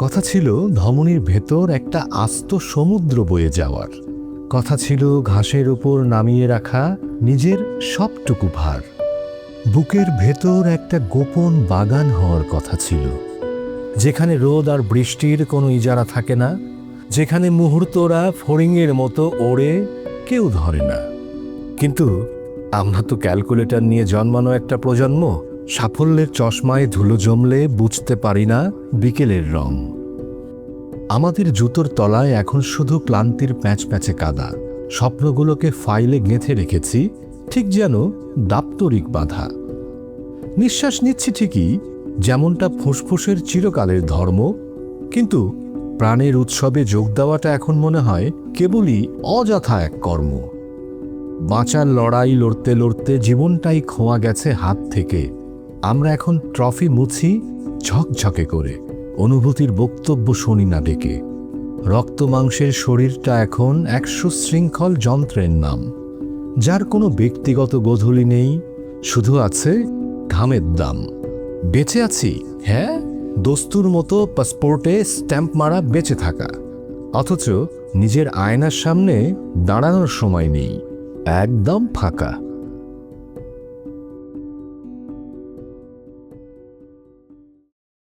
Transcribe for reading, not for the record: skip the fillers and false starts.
কথা ছিল ধমনীর ভেতর একটা আস্ত সমুদ্র বয়ে যাওয়ার। কথা ছিল ঘাসের উপর নামিয়ে রাখা নিজের সবটুকু ভার। বুকের ভেতর একটা গোপন বাগান হওয়ার কথা ছিল, যেখানে রোদ আর বৃষ্টির কোনো ইজারা থাকে না, যেখানে মুহূর্তরা ফড়িংয়ের মতো ওড়ে, কেউ ধরে না। কিন্তু আমরা তো ক্যালকুলেটর নিয়ে জন্মানো একটা প্রজন্ম। সাফল্যের চশমায় ধুলো জমলে বুঝতে পারি না বিকেলের রং। আমাদের জুতোর তলায় এখন শুধু ক্লান্তির প্যাঁচ প্যাঁচে কাদা। স্বপ্নগুলোকে ফাইলে গেঁথে রেখেছি, ঠিক যেন দাপ্তরিক বাধা। নিঃশ্বাস নিচ্ছি ঠিকই, যেমনটা ফুসফুসের চিরকালের ধর্ম, কিন্তু প্রাণের উৎসবে যোগ দেওয়াটা এখন মনে হয় কেবলই অযথা এক কর্ম। বাঁচার লড়াই লড়তে লড়তে জীবনটাই খোয়া গেছে হাত থেকে। আমরা এখন ট্রফি মুছি ঝকঝকে করে, অনুভূতির বক্তব্য শুনি না ডেকে। রক্ত মাংসের শরীরটা এখন এক সুশৃঙ্খল যন্ত্রের নাম, যার কোনো ব্যক্তিগত গোধূলি নেই, শুধু আছে ঘামের দাম। বেঁচে আছি, হ্যাঁ, দস্তুর মতো পাসপোর্টে স্ট্যাম্প মারা বেঁচে থাকা, অথচ নিজের আয়নার সামনে দাঁড়ানোর সময় নেই, একদম ফাঁকা।